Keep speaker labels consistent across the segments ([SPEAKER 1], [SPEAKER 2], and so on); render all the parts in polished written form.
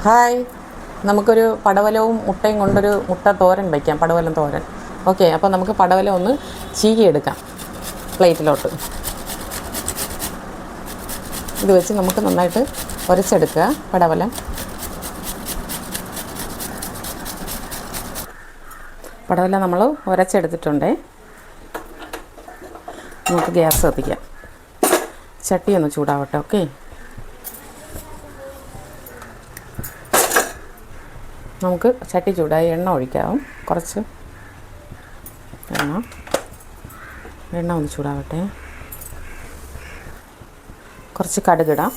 [SPEAKER 1] Hi, നമുക്കൊരു പടവലവും മുട്ടയും കൊണ്ടൊരു മുട്ട തോരൻ വയ്ക്കാം. പടവലം തോരൻ. ഓക്കെ, അപ്പോൾ നമുക്ക് പടവലം ഒന്ന് ചീകിയെടുക്കാം പ്ലേറ്റിലോട്ട്. ഇത് വെച്ച് നമുക്ക് നന്നായിട്ട് ഉരച്ചെടുക്കുക പടവലം. പടവലം നമ്മൾ ഉരച്ചെടുത്തിട്ടുണ്ട്. നമുക്ക് ഗ്യാസ് കത്തിക്കാം. ചട്ടി ഒന്ന് ചൂടാവട്ടെ. ഓക്കെ, നമുക്ക് ചട്ടി ചൂടായി എണ്ണ ഒഴിക്കാം. കുറച്ച് എണ്ണ ഒന്ന് ചൂടാവട്ടെ. കുറച്ച് കടുകിടാം.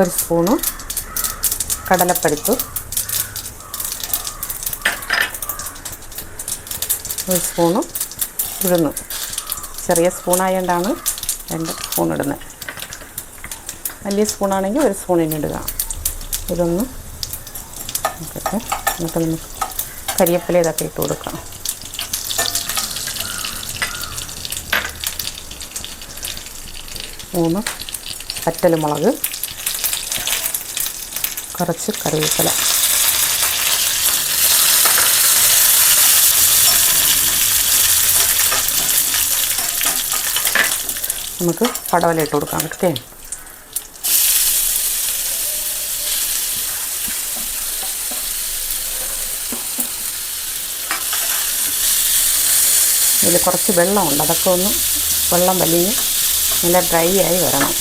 [SPEAKER 1] ഒരു സ്പൂണ് കടലപ്പരിപ്പ്, ഒരു സ്പൂണ് ഉഴുന്ന്. ചെറിയ സ്പൂണായതുകൊണ്ടാണ് 2 സ്പൂൺ ഇടുന്നത്. വലിയ സ്പൂണാണെങ്കിൽ 1 സ്പൂണിന് ഇടുക. ഇതൊന്ന് നോക്കട്ടെ. എന്നിട്ട് നമുക്ക് കരിവേപ്പില ഇതൊക്കെ ഇട്ട് കൊടുക്കാം. മൂന്ന് വറ്റൽമുളക്, കുറച്ച് കറിവേപ്പില. നമുക്ക് പടവലം ഇട്ട് കൊടുക്കാം. ഓക്കെ, ഇതിൽ കുറച്ച് വെള്ളമുണ്ട്. അതൊക്കെ ഒന്ന് വെള്ളം വലിഞ്ഞ് നല്ല ഡ്രൈ ആയി വരണം.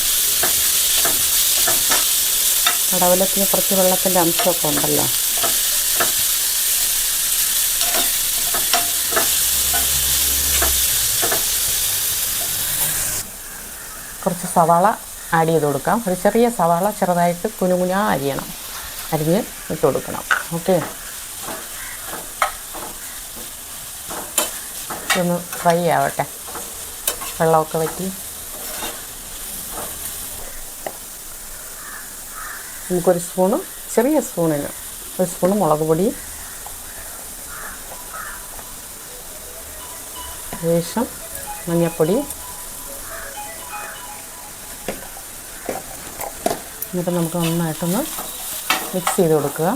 [SPEAKER 1] പടവലത്തിന് കുറച്ച് വെള്ളത്തിൻ്റെ അംശമൊക്കെ ഉണ്ടല്ലോ. കുറച്ച് സവാള ആഡ് ചെയ്ത് കൊടുക്കാം. ഒരു ചെറിയ സവാള ചെറുതായിട്ട് കുനുകുനാ അരിഞ്ഞ് ഇട്ട് കൊടുക്കണം. ഓക്കെ, ഒന്ന് ഫ്രൈ ആവട്ടെ. വെള്ളമൊക്കെ വറ്റി നമുക്കൊരു സ്പൂണ്, ചെറിയ സ്പൂണിന് 1 സ്പൂണ് മുളക് പൊടി, ശേഷം മഞ്ഞൾപ്പൊടി. എന്നിട്ട് നമുക്ക് നന്നായിട്ടൊന്ന് മിക്സ് ചെയ്ത് കൊടുക്കുക.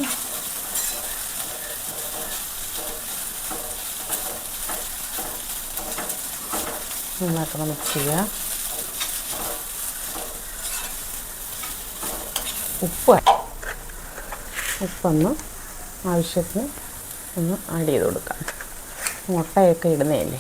[SPEAKER 1] നന്നായിട്ടൊന്ന് മിക്സ് ചെയ്യുക. ഉപ്പൊന്ന് ആവശ്യത്തിന് ഒന്ന് ആഡ് ചെയ്ത് കൊടുക്കാം. മുട്ടയൊക്കെ ഇടുന്നതല്ലേ.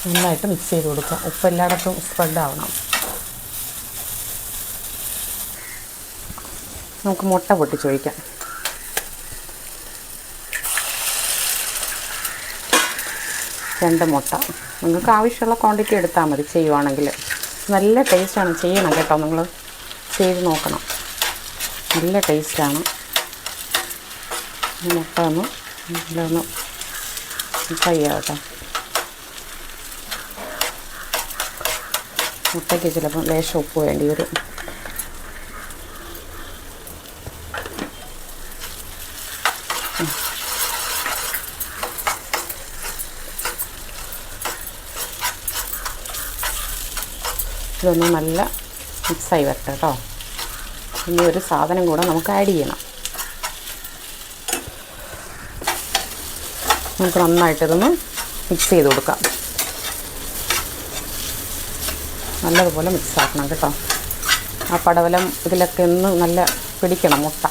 [SPEAKER 1] നന്നായിട്ട് മിക്സ് ചെയ്ത് കൊടുക്കുക. ഉപ്പ് എല്ലായിടത്തും സ്പ്രെഡ് ആവണം. നമുക്ക് മുട്ട പൊട്ടിച്ചൊഴിക്കാം. രണ്ട് മുട്ട. നിങ്ങൾക്ക് ആവശ്യമുള്ള ക്വാണ്ടിറ്റി എടുത്താൽ മതി ചെയ്യുവാണെങ്കിൽ. നല്ല ടേസ്റ്റാണ്. ചെയ്യണം കേട്ടോ, നിങ്ങൾ ചെയ്ത് നോക്കണം. നല്ല ടേസ്റ്റാണ്. മുട്ട ഒന്ന് നല്ലൊന്ന് ഫ്രൈ ആവട്ടെ. മുട്ടയ്ക്ക് ചിലപ്പോൾ ലേശം ഉപ്പ് വേണ്ടി വരും. ഇതൊന്ന് നല്ല മിക്സായി വരട്ടെ കേട്ടോ. ഇനി ഒരു സാധനം കൂടെ നമുക്ക് ആഡ് ചെയ്യണം. നമുക്ക് നന്നായിട്ടിതൊന്ന് മിക്സ് ചെയ്ത് കൊടുക്കാം. നല്ലതുപോലെ മിക്സ് ആക്കണം കേട്ടോ. ആ പടവലം ഇതിലൊക്കെ ഒന്ന് നല്ല പിടിക്കണം മുട്ട.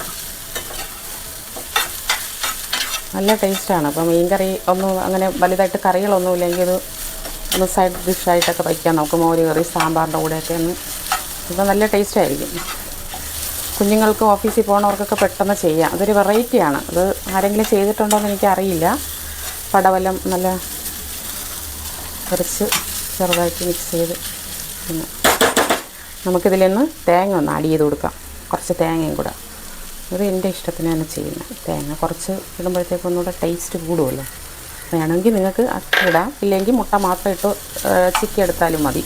[SPEAKER 1] നല്ല ടേസ്റ്റാണ്. അപ്പോൾ മീൻ കറി ഒന്നും അങ്ങനെ വലുതായിട്ട് കറികളൊന്നും ഇല്ലെങ്കിൽ ഇത് ഒന്ന് സൈഡ് ഡിഷായിട്ടൊക്കെ വയ്ക്കാം നമുക്ക്. മോര് കറി, സാമ്പാറിൻ്റെ കൂടെയൊക്കെ ഒന്ന്. ഇപ്പോൾ നല്ല ടേസ്റ്റായിരിക്കും. കുഞ്ഞുങ്ങൾക്ക് ഓഫീസിൽ പോകുന്നവർക്കൊക്കെ പെട്ടെന്ന് ചെയ്യാം. അതൊരു വെറൈറ്റിയാണ്. അത് ആരെങ്കിലും ചെയ്തിട്ടുണ്ടോ എന്ന് എനിക്കറിയില്ല. പടവലം നല്ല കുറച്ച് ചെറുതായിട്ട് മിക്സ് ചെയ്ത് പിന്നെ നമുക്കിതിൽ നിന്ന് തേങ്ങ ഒന്ന് ആഡ് ചെയ്ത് കൊടുക്കാം. കുറച്ച് തേങ്ങയും കൂടെ. ഇത് എൻ്റെ ഇഷ്ടത്തിന് തന്നെ ചെയ്യുന്നത്. തേങ്ങ കുറച്ച് ഇടുമ്പോഴത്തേക്കും ഒന്നുകൂടെ ടേസ്റ്റ് കൂടുമല്ലോ. വേണമെങ്കിൽ നിങ്ങൾക്ക് ഇടാം, ഇല്ലെങ്കിൽ മുട്ട മാത്രം ഇട്ട് ചിക്കി എടുത്താലും മതി.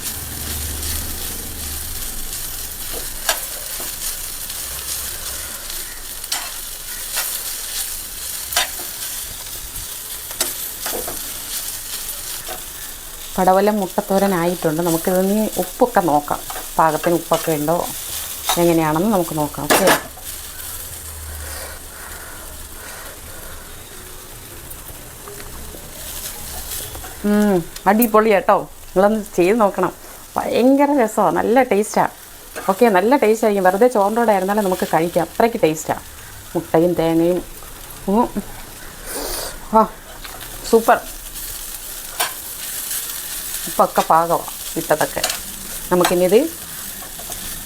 [SPEAKER 1] പടവലം മുട്ടത്തോരനായിട്ടുണ്ട്. നമുക്കിതൊന്ന് ഉപ്പൊക്കെ നോക്കാം, പാകത്തിന് ഉപ്പൊക്കെ ഉണ്ടോ എങ്ങനെയാണെന്ന് നമുക്ക് നോക്കാം. ഓക്കെ, അടിപൊളി കേട്ടോ. നിങ്ങളൊന്ന് ചെയ്ത് നോക്കണം, ഭയങ്കര രസമാണ്, നല്ല ടേസ്റ്റാണ്. ഓക്കെ, നല്ല ടേസ്റ്റ് ആയിരിക്കും. വെറുതെ ചോറിൻ്റെ ആയിരുന്നാലും നമുക്ക് കഴിക്കാം, അത്രയ്ക്ക് ടേസ്റ്റാണ്. മുട്ടയും തേങ്ങയും സൂപ്പർ. ഉപ്പൊക്കെ പാകമാണ് ഇട്ടതൊക്കെ. നമുക്കിനി ഇത്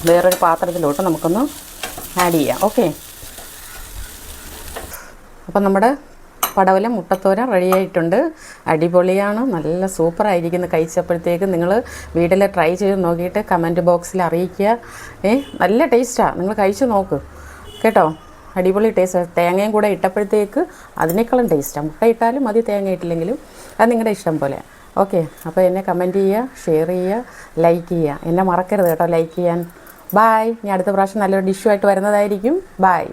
[SPEAKER 1] വേറൊരു പാത്രത്തിലോട്ട് നമുക്കൊന്ന് ആഡ് ചെയ്യാം. ഓക്കെ, അപ്പം നമ്മുടെ പടവലം മുട്ടത്തോരൻ റെഡി ആയിട്ടുണ്ട്. അടിപൊളിയാണ്, നല്ല സൂപ്പറായിരിക്കുന്നു. കഴിച്ചപ്പോഴത്തേക്ക് നിങ്ങൾ വീട്ടിൽ ട്രൈ ചെയ്ത് നോക്കിയിട്ട് കമൻറ്റ് ബോക്സിൽ അറിയിക്കുക. നല്ല ടേസ്റ്റാണ്, നിങ്ങൾ കഴിച്ച് നോക്ക് കേട്ടോ. അടിപൊളി ടേസ്റ്റ്. തേങ്ങയും കൂടെ ഇട്ടപ്പോഴത്തേക്ക് അതിനേക്കാളും ടേസ്റ്റാണ്. മുട്ട ഇട്ടാലും മതി, തേങ്ങ ഇട്ടില്ലെങ്കിലും അത് നിങ്ങളുടെ ഇഷ്ടം പോലെ. ഓക്കെ, അപ്പോൾ എന്നെ കമൻറ്റ് ചെയ്യുക, ഷെയർ ചെയ്യുക, ലൈക്ക് ചെയ്യുക. എന്നെ മറക്കരുത് കേട്ടോ ലൈക്ക് ചെയ്യാൻ. ബായ്. ഞാൻ അടുത്ത പ്രാവശ്യം നല്ലൊരു ഡിഷുമായിട്ട് വരുന്നതായിരിക്കും. ബായ്.